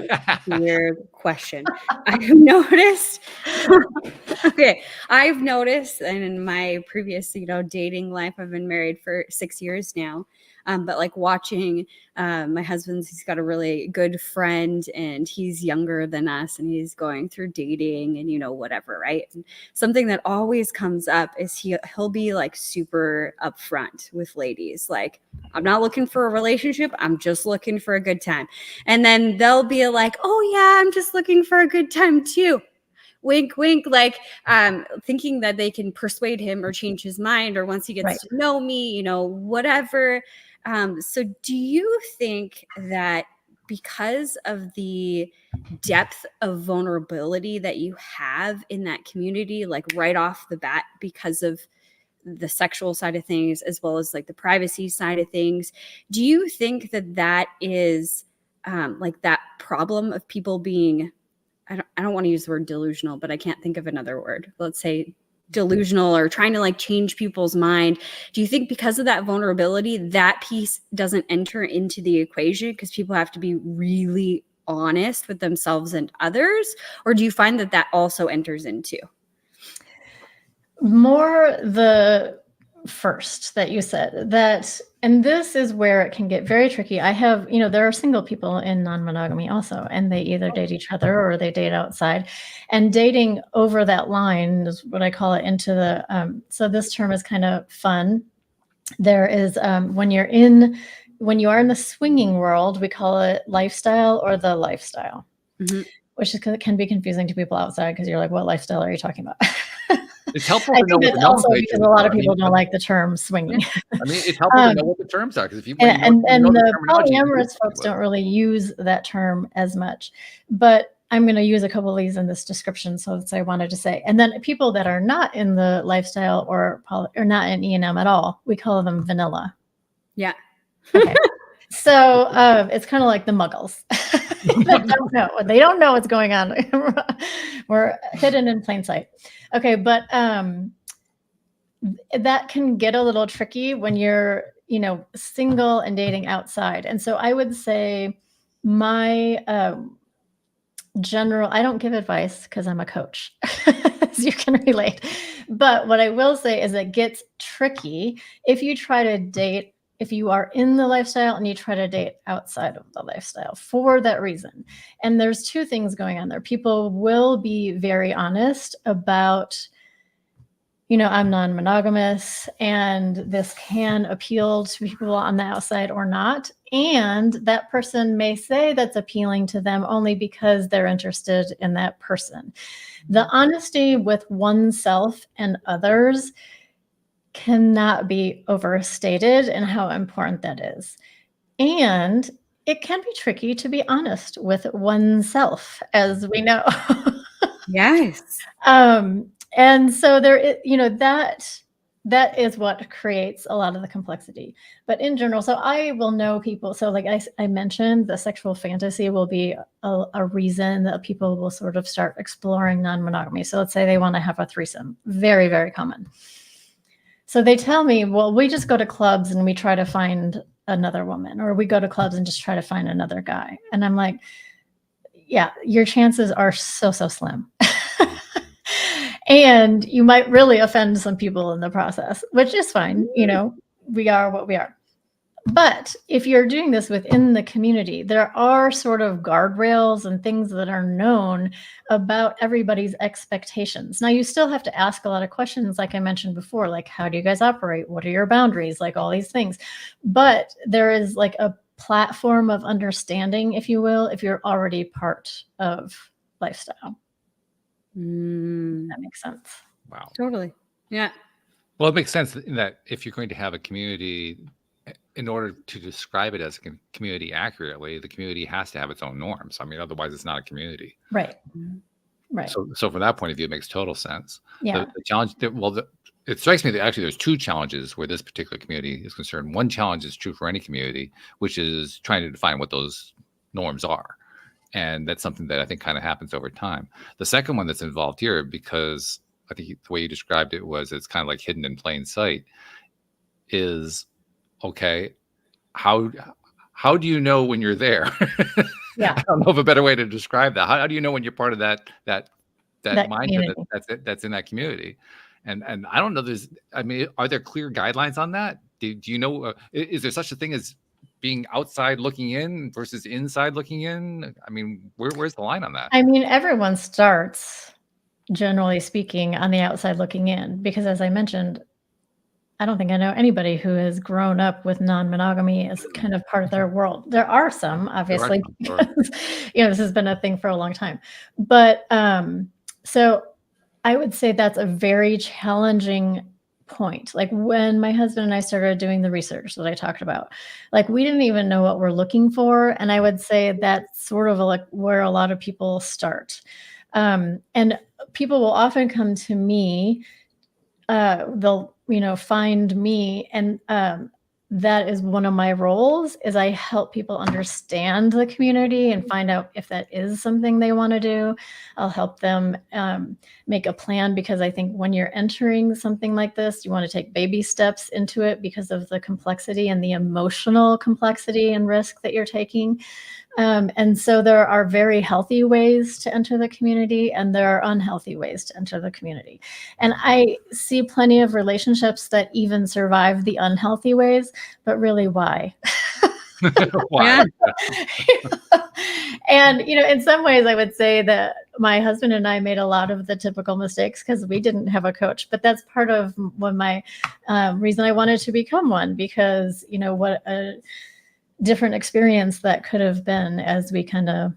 weird question. I've noticed, and in my previous, dating life, I've been married for 6 years now. But like watching my husband's, he's got a really good friend and he's younger than us and he's going through dating and, whatever, right? And something that always comes up is he'll be like super upfront with ladies. Like, I'm not looking for a relationship. I'm just looking for a good time. And then they'll be like, oh yeah, I'm just looking for a good time too. Wink, wink, like thinking that they can persuade him or change his mind, or once he gets to know me, whatever. So do you think that because of the depth of vulnerability that you have in that community, like right off the bat, because of the sexual side of things, as well as like the privacy side of things, do you think that is like that problem of people being I don't want to use the word delusional, but I can't think of another word. Let's say delusional or trying to like change people's mind. Do you think because of that vulnerability, that piece doesn't enter into the equation because people have to be really honest with themselves and others? Or do you find that that also enters into? More the first that you said, that, and this is where it can get very tricky. I have, there are single people in non-monogamy also, and they either date each other or they date outside, and dating over that line is what I call it, into the, so this term is kind of fun. There is, when you are in the swinging world, we call it lifestyle or the lifestyle, which can be confusing to people outside because you're like, what lifestyle are you talking about? It's helpful I to know think what the that's also nomenclature because a lot of people don't like the term swinging. I mean, it's helpful to know what the terms are, because if you And the terminology, you polyamorous folks don't really use that term as much, but I'm going to use a couple of these in this description. So that's what I wanted to say. And then people that are not in the lifestyle or not in E&M at all, we call them vanilla. Yeah. Okay. So it's kind of like the muggles. They don't know what's going on. We're hidden in plain sight. Okay, but that can get a little tricky when you're, single and dating outside. And so I would say my general, I don't give advice because I'm a coach, as you can relate. But what I will say is it gets tricky if you try to date, if you are in the lifestyle and you try to date outside of the lifestyle for that reason. And there's two things going on there. People will be very honest about, I'm non-monogamous and this can appeal to people on the outside or not. And that person may say that's appealing to them only because they're interested in that person. The honesty with oneself and others cannot be overstated in how important that is. And it can be tricky to be honest with oneself, as we know. Yes. And so there is, that is what creates a lot of the complexity. But in general, so I will know people. So like I mentioned, the sexual fantasy will be a reason that people will sort of start exploring non-monogamy. So let's say they want to have a threesome. Very, very common. So they tell me, well, we just go to clubs and we try to find another woman, or we go to clubs and just try to find another guy. And I'm like, yeah, your chances are so slim. And you might really offend some people in the process, which is fine. We are what we are. But if you're doing this within the community, there are sort of guardrails and things that are known about everybody's expectations. Now, you still have to ask a lot of questions, like I mentioned before, like, how do you guys operate? What are your boundaries? Like all these things. But there is like a platform of understanding, if you will, if you're already part of lifestyle. That makes sense. Wow. Totally. Yeah. Well, it makes sense in that if you're going to have a community, in order to describe it as a community accurately, the community has to have its own norms. I mean, otherwise it's not a community. Right. Right. So from that point of view, it makes total sense. Yeah. The challenge, it strikes me that actually there's two challenges where this particular community is concerned. One challenge is true for any community, which is trying to define what those norms are. And that's something that I think kind of happens over time. The second one that's involved here, because I think the way you described it was it's kind of like hidden in plain sight, is, okay, how do you know when you're there? Yeah. I don't know of a better way to describe that. How do you know when you're part of that mindset that's in that community? And I don't know. Are there clear guidelines on that? Do you know? Is there such a thing as being outside looking in versus inside looking in? I mean, where's the line on that? I mean, everyone starts, generally speaking, on the outside looking in, because as I mentioned, I don't think I know anybody who has grown up with non-monogamy as kind of part of their world. There are some, obviously, because, this has been a thing for a long time. But so I would say that's a very challenging point. Like when my husband and I started doing the research that I talked about, like we didn't even know what we're looking for. And I would say that's sort of like where a lot of people start. And people will often come to me, they'll, find me, and that is one of my roles, is I help people understand the community and find out if that is something they want to do. I'll help them make a plan, because I think when you're entering something like this, you want to take baby steps into it because of the complexity and the emotional complexity and risk that you're taking. And so there are very healthy ways to enter the community, and there are unhealthy ways to enter the community. And I see plenty of relationships that even survive the unhealthy ways, but really, why? Why? And, in some ways, I would say that my husband and I made a lot of the typical mistakes because we didn't have a coach. But that's part of my reason I wanted to become one, because, what a different experience that could have been as we kind of,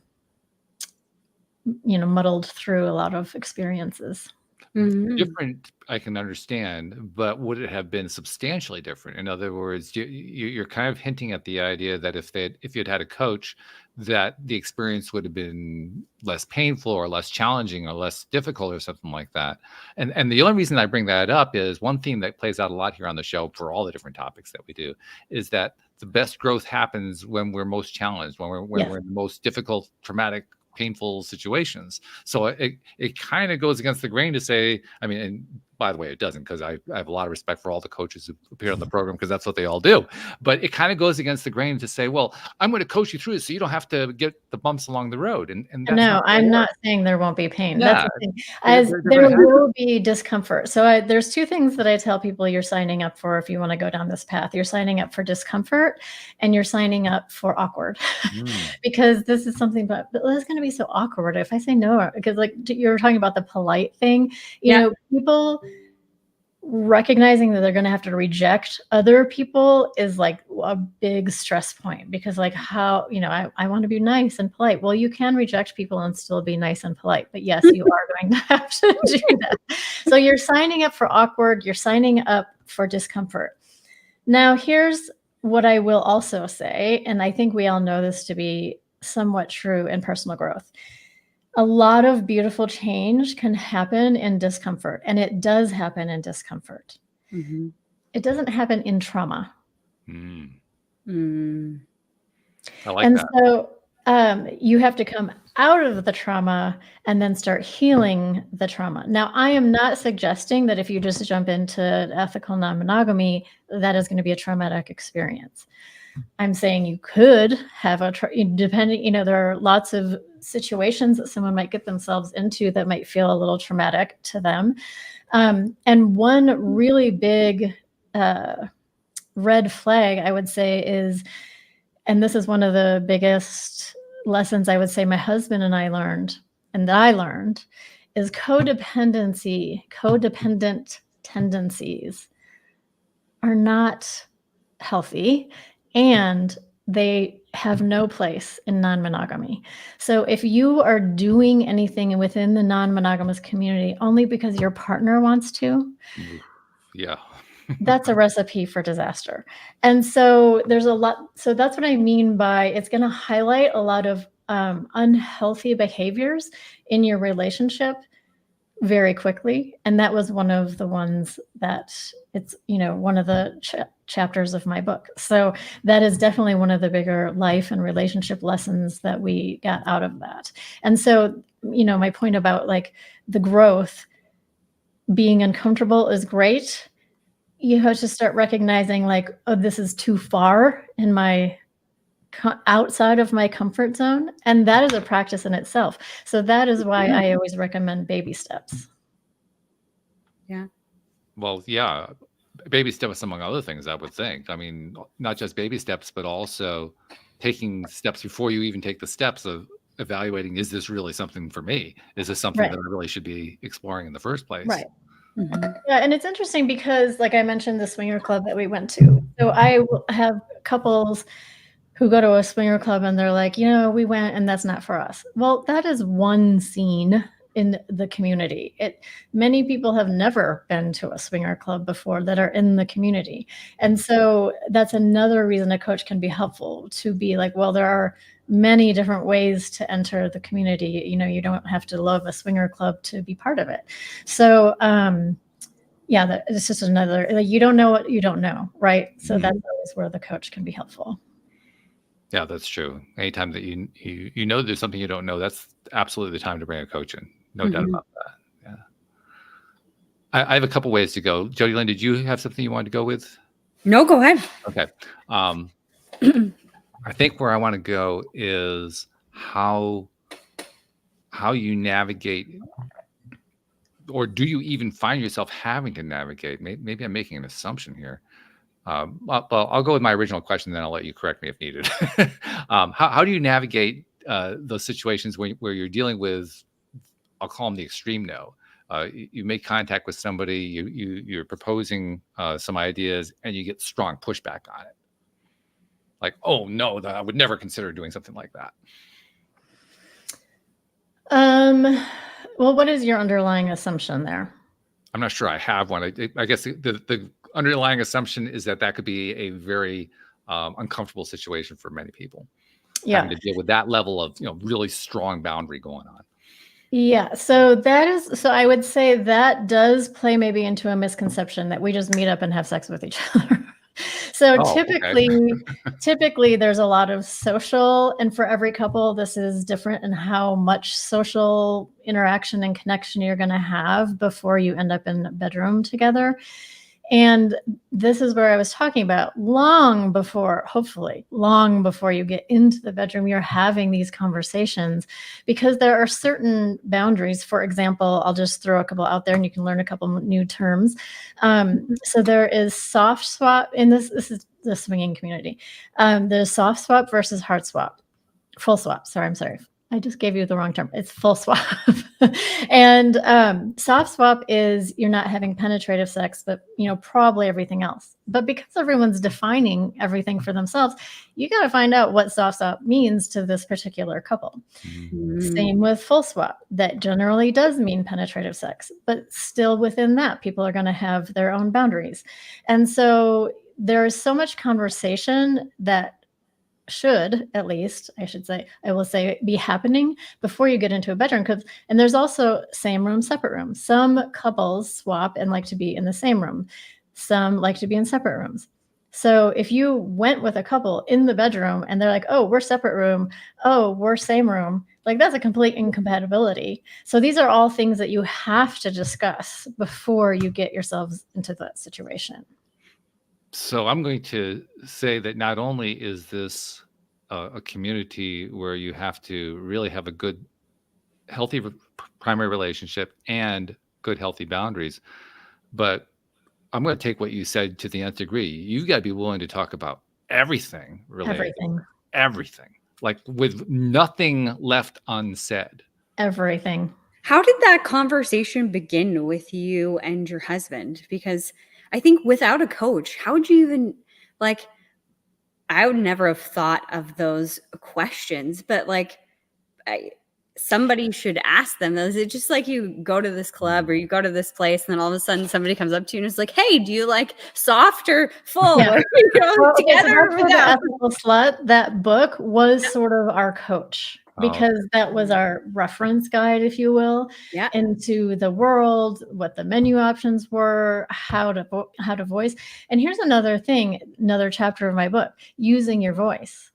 muddled through a lot of experiences. Mhm. Different, I can understand, but would it have been substantially different? In other words, you're kind of hinting at the idea that if you'd had a coach, that the experience would have been less painful or less challenging or less difficult or something like that. And the only reason I bring that up is one theme that plays out a lot here on the show for all the different topics that we do is that the best growth happens when we're most challenged, when we're Yes. in the most difficult, traumatic, painful situations. So it kind of goes against the grain to say, I mean, and by the way, it doesn't, because I have a lot of respect for all the coaches who appear on the program, because that's what they all do. But it kind of goes against the grain to say, well, I'm going to coach you through it so you don't have to get the bumps along the road. And that's No, not I'm not saying there won't be pain. That's Yeah, the thing. they're As gonna there happen. will be discomfort. So there's two things that I tell people you're signing up for if you want to go down this path. You're signing up for discomfort, and you're signing up for awkward. Because this is something, but it's going to be so awkward if I say no, because like you were talking about the polite thing, people recognizing that they're going to have to reject other people is like a big stress point, because like how, I want to be nice and polite. Well, you can reject people and still be nice and polite, but yes, you are going to have to do that. So you're signing up for awkward, you're signing up for discomfort. Now, here's what I will also say, and I think we all know this to be somewhat true in personal growth. A lot of beautiful change can happen in discomfort, and it does happen in discomfort. Mhm. It doesn't happen in trauma. Mm. Mm. I like And that. so you have to come out of the trauma and then start healing the trauma. Now, I am not suggesting that if you just jump into ethical non-monogamy, that is going to be a traumatic experience. I'm saying you could have depending, there are lots of situations that someone might get themselves into that might feel a little traumatic to them. And one really big red flag, I would say, is, and this is one of the biggest lessons I would say my husband and I learned, and that I learned, is codependent tendencies are not healthy, and they have no place in non-monogamy. So if you are doing anything within the non-monogamous community only because your partner wants to, Yeah. that's a recipe for disaster. And so there's a lot. So that's what I mean by it's going to highlight a lot of unhealthy behaviors in your relationship very quickly. And that was one of the ones that it's, one of the chapters of my book. So that is definitely one of the bigger life and relationship lessons that we got out of that. And so, my point about like the growth, being uncomfortable is great. You have to start recognizing like, oh, this is too far in my outside of my comfort zone. And that is a practice in itself. So that is why I always recommend baby steps. Yeah. Well, yeah, baby steps among other things, I would think. I mean, not just baby steps, but also taking steps before you even take the steps of evaluating, is this really something for me? Is this something that I really should be exploring in the first place? Right. Mhm. Yeah, and it's interesting because, like I mentioned, the swinger club that we went to. So I have couples who go to a swinger club and they're like, we went and that's not for us. Well, that is one scene in the community. Many people have never been to a swinger club before that are in the community. And so that's another reason a coach can be helpful, to be like, well, there are many different ways to enter the community. You don't have to love a swinger club to be part of it. So it's just another, like, you don't know what you don't know, right? So Mhm. that's always where the coach can be helpful. Yeah, that's true. Anytime that you know there's something you don't know, that's absolutely the time to bring a coach in. No doubt Mhm. about that. Yeah. I have a couple ways to go. Jody Lynn, did you have something you wanted to go with? No, go ahead. Okay. I think where I want to go is how you navigate, or do you even find yourself having to navigate? Maybe I'm making an assumption here. Well, I'll go with my original question, then I'll let you correct me if needed. How do you navigate those situations where you're dealing with, I'll call them the extreme no. You make contact with somebody, you're proposing some ideas, and you get strong pushback on it. Like, oh no, I would never consider doing something like that. Well, what is your underlying assumption there? I'm not sure I have one. I guess the underlying assumption is that could be a very uncomfortable situation for many people. Yeah. Having to deal with that level of, really strong boundary going on. Yeah. So I would say that does play maybe into a misconception that we just meet up and have sex with each other. So typically there's a lot of social, and for every couple, this is different in how much social interaction and connection you're going to have before you end up in a bedroom together. And this is where I was talking about, hopefully long before you get into the bedroom, you're having these conversations, because there are certain boundaries. For example, I'll just throw a couple out there and you can learn a couple new terms. So there is soft swap in this is the swinging community. There's soft swap versus hard swap, full swap. I'm sorry. I just gave you the wrong term. It's full swap. And soft swap is you're not having penetrative sex, but probably everything else. But because everyone's defining everything for themselves, you got to find out what soft swap means to this particular couple. Same with full swap. That generally does mean penetrative sex, but still within that, people are going to have their own boundaries. And so there's so much conversation that should, at least I will say, be happening before you get into a bedroom. And there's also same room, separate room. Some couples swap and like to be in the same room. Some like to be in separate rooms. So if you went with a couple in the bedroom and they're like, oh, we're separate room, oh, we're same room, like that's a complete incompatibility. So these are all things that you have to discuss before you get yourselves into that situation. So I'm going to say that not only is this a community where you have to really have a good, healthy primary relationship and good, healthy boundaries, but I'm going to take what you said to the nth degree. You've got to be willing to talk about everything, really. Everything. Like with nothing left unsaid. Everything. How did that conversation begin with you and your husband? Because I think without a coach, how would you even, like, I would never have thought of those questions, but somebody should ask them those. It's just like you go to this club or you go to this place and then all of a sudden somebody comes up to you and is like, hey, do you like soft or full? Yeah. Or, together so The Ethical Slut, that book was sort of our coach, because that was our reference guide, if you will, into the world, what the menu options were, how to voice. And here's another thing, another chapter of my book, using your voice.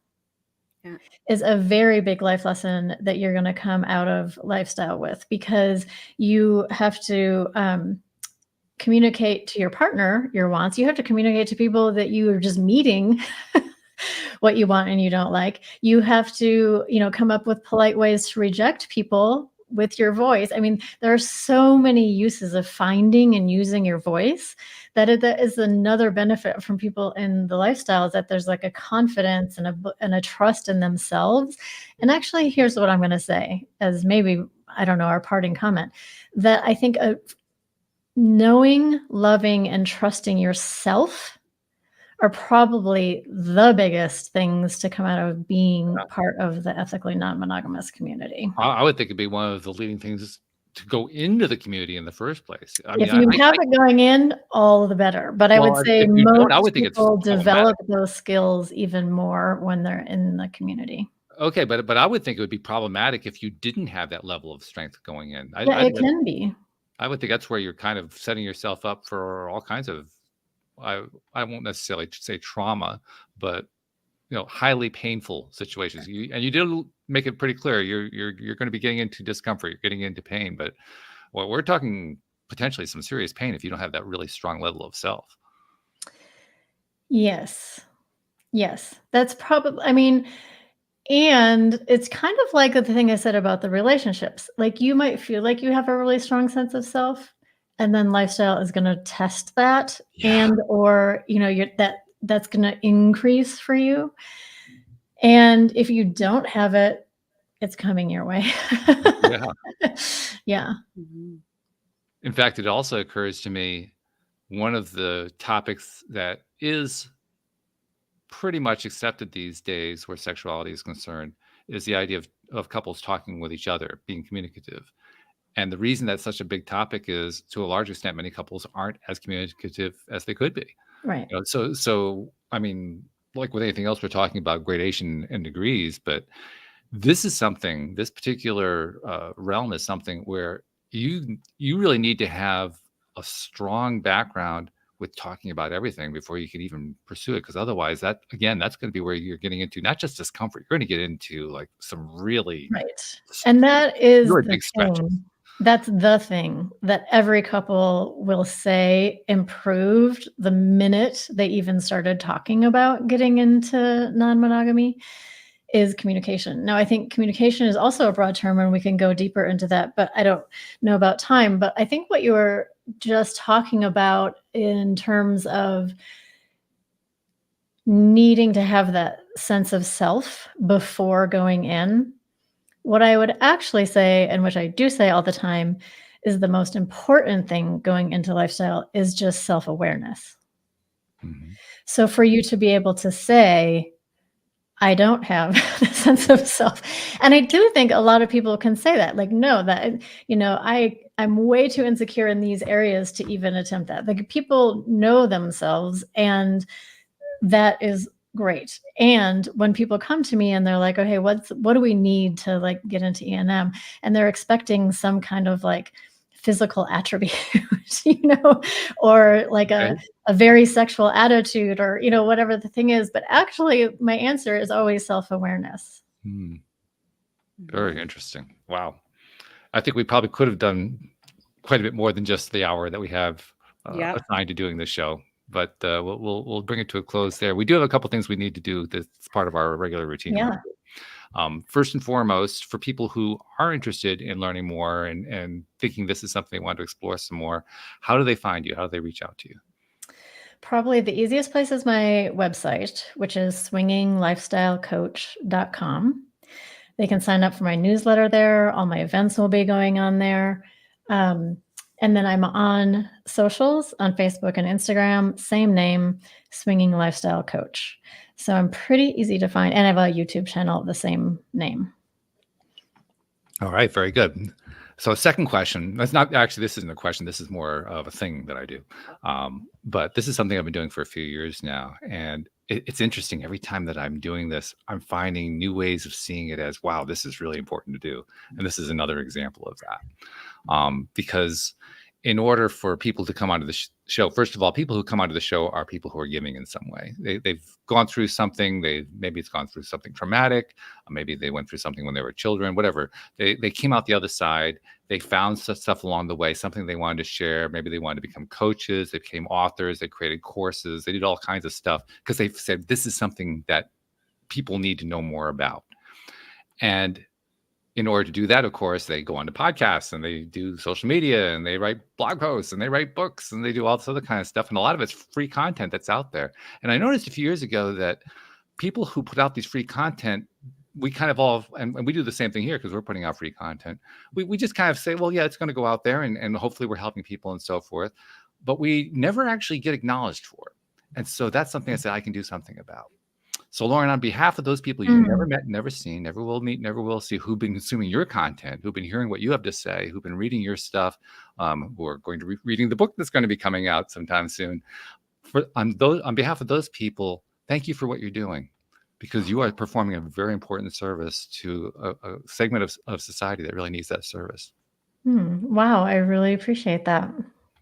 Is a very big life lesson that you're going to come out of lifestyle with, because you have to communicate to your partner your wants. You have to communicate to people that you are just meeting what you want and you don't like. You have to, come up with polite ways to reject people with your voice. I mean, there are so many uses of finding and using your voice that is another benefit from people in the lifestyle, is that there's like a confidence and a trust in themselves. And actually, here's what I'm going to say as maybe, I don't know, our parting comment, that I think knowing, loving, and trusting yourself are probably the biggest things to come out of being part of the ethically non-monogamous community. I would think it'd be one of the leading things to go into the community in the first place. If you have it going in, all the better. But I would say most people develop those skills even more when they're in the community. Okay, but I would think it would be problematic if you didn't have that level of strength going in. It can be. I would think that's where you're kind of setting yourself up for all kinds of, I I won't necessarily say trauma, but highly painful situations. You did make it pretty clear you're going to be getting into discomfort, you're getting into pain, but we're talking potentially some serious pain if you don't have that really strong level of self. Yes. Yes. That's probably, I mean, and it's kind of like the thing I said about the relationships. Like you might feel like you have a really strong sense of self, and then lifestyle is going to test that, Yeah. or that's going to increase for you. And if you don't have it, it's coming your way. Yeah. Yeah. Mhm. In fact, it also occurs to me one of the topics that is pretty much accepted these days where sexuality is concerned is the idea of couples talking with each other, being communicative. And the reason that's such a big topic is, to a large extent, many couples aren't as communicative as they could be. Right. So I mean, like with anything else, we're talking about gradation and degrees, but this particular realm is something where you really need to have a strong background with talking about everything before you can even pursue it, because otherwise, that's going to be where you're getting into not just discomfort, you're going to get into like some really Right. And that is really the big stretches. thing. That's the thing that every couple will say improved the minute they even started talking about getting into non-monogamy is communication. Now, I think communication is also a broad term, and we can go deeper into that, but I don't know about time. But I think what you were just talking about in terms of needing to have that sense of self before going in, what I would actually say, and which I do say all the time, is the most important thing going into lifestyle is just self-awareness. Mhm. So for you to be able to say, I don't have the sense of self. And I do think a lot of people can say that, like, no, that, I'm way too insecure in these areas to even attempt that. Like people know themselves, and that is great. And when people come to me and they're like, okay, what do we need to like get into E&M? And they're expecting some kind of like physical attribute, or like Okay. a very sexual attitude, or, whatever the thing is. But actually my answer is always self-awareness. Hmm. Very interesting. Wow. I think we probably could have done quite a bit more than just the hour that we have Yeah. assigned to doing this show, but we'll bring it to a close there. We do have a couple things we need to do that's part of our regular routine. Yeah. First and foremost, for people who are interested in learning more and thinking this is something they want to explore some more, how do they find you? How do they reach out to you? Probably the easiest place is my website, which is swinginglifestylecoach.com. They can sign up for my newsletter there. All my events will be going on there. And then I'm on socials on Facebook and Instagram, same name, Swinging Lifestyle Coach. So I'm pretty easy to find. And I have a YouTube channel of the same name. All right, very good. So second question, that's not actually, this isn't a question, this is more of a thing that I do. But this is something I've been doing for a few years now. And it's interesting. Every time that I'm doing this, I'm finding new ways of seeing it as, wow, this is really important to do. And this is another example of that. Because in order for people to come onto the show, first of all, people who come onto the show are people who are giving in some way. They've gone through something. Maybe it's gone through something traumatic. Maybe they went through something when they were children, whatever. They came out the other side. They found stuff along the way, something they wanted to share. Maybe they wanted to become coaches. They became authors. They created courses. They did all kinds of stuff because they said, this is something that people need to know more about. And in order to do that, of course, they go on to podcasts and they do social media and they write blog posts and they write books and they do all this other kind of stuff. And a lot of it's free content that's out there. And I noticed a few years ago that people who put out these free content, we kind of all, and we do the same thing here because we're putting out free content. We just kind of say, well, yeah, it's going to go out there and hopefully we're helping people and so forth. But we never actually get acknowledged for it. And so that's something I said I can do something about. So, Lauren, on behalf of those people you've never met, never seen, never will meet, never will see, who've been consuming your content, who've been hearing what you have to say, who've been reading your stuff, who are going to be reading the book that's going to be coming out sometime soon, on behalf of those people, thank you for what you're doing, because you are performing a very important service to a segment of society that really needs that service. Wow, I really appreciate that.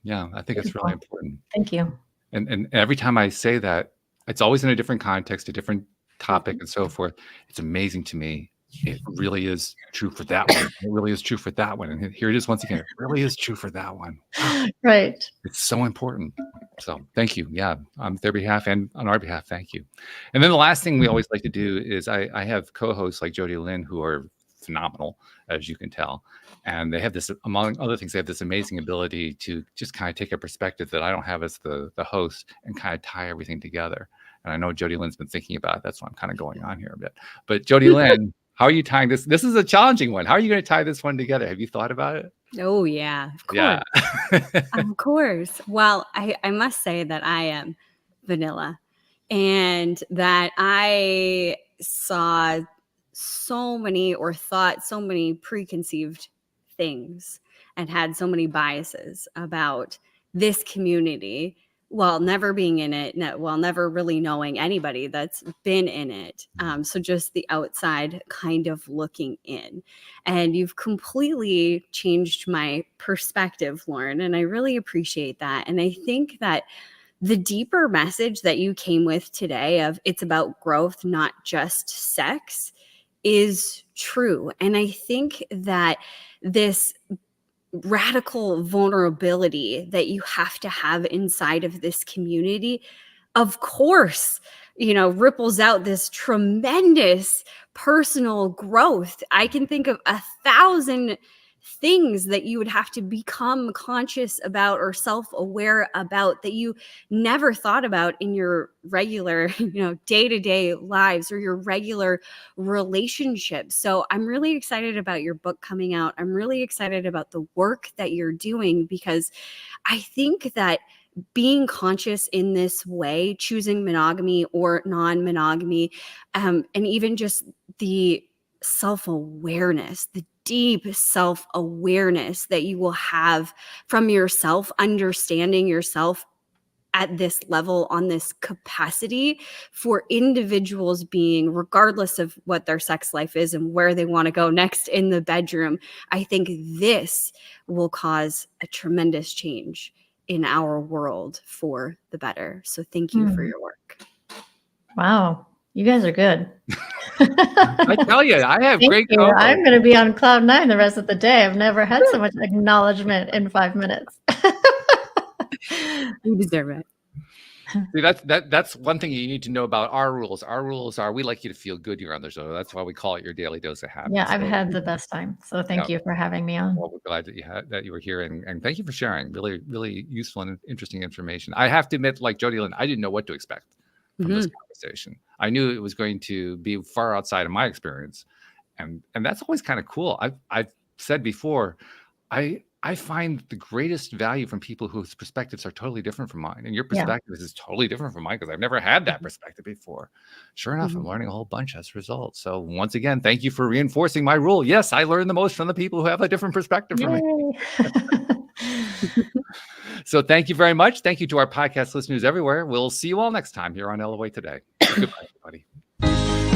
Yeah, I think it's Beautiful. really important. Thank you. And every time I say that, it's always in a different context, a different topic, and so forth. It's amazing to me. It really is true for that one. It really is true for that one. And here it is once again. It really is true for that one. Wow, Right. it's so important. So thank you. Yeah, on their behalf and on our behalf, thank you. And then the last thing we always like to do is I have co-hosts like Jody Lynn who are phenomenal, as you can tell. And they have this, among other things, they have this amazing ability to just kind of take a perspective that I don't have as the host and kind of tie everything together. And I know Jody Lynn's been thinking about it. That's why I'm kind of going on here a bit. But Jody Lynn, how are you tying this? This is a challenging one. How are you going to tie this one together? Have you thought about it? Oh, yeah, of course. Yeah. Of course. Well, I must say that I am vanilla and that I saw so many or thought so many preconceived things and had so many biases about this community while never being in it, while never really knowing anybody that's been in it. So just the outside kind of looking in. And you've completely changed my perspective, Lauren, and I really appreciate that. And I think that the deeper message that you came with today of it's about growth, not just sex, is true. And I think that this radical vulnerability that you have to have inside of this community, of course, ripples out this tremendous personal growth. I can think of 1,000 things that you would have to become conscious about or self-aware about that you never thought about in your regular, day-to-day lives or your regular relationships. So I'm really excited about your book coming out. I'm really excited about the work that you're doing because I think that being conscious in this way, choosing monogamy or non-monogamy, and even just the self-awareness, the deep self-awareness that you will have from yourself, understanding yourself at this level, on this capacity for individuals being, regardless of what their sex life is and where they want to go next in the bedroom. I think this will cause a tremendous change in our world for the better. So thank you for your work. Wow. You guys are good. I tell you, I have Thank great you. co-hosts. I'm going to be on cloud 9 the rest of the day. I've never had so much acknowledgement in 5 minutes. You deserve it. See, that's one thing you need to know about our rules. Our rules are we like you to feel good here on the show. That's why we call it your daily dose of happiness. Yeah, I've had the best time. So thank you for having me on. Well, we're glad that you were here, and thank you for sharing really, really useful and interesting information. I have to admit, like Jody Lynn, I didn't know what to expect from this conversation. I knew it was going to be far outside of my experience, and that's always kind of cool. I've said before, I find the greatest value from people whose perspectives are totally different from mine. And your perspective is totally different from mine because I've never had that perspective before. Sure enough, I'm learning a whole bunch as a result. So once again, thank you for reinforcing my rule. Yes, I learn the most from the people who have a different perspective from me. So thank you very much. Thank you to our podcast listeners everywhere. We'll see you all next time here on LOA Today. Goodbye, everybody.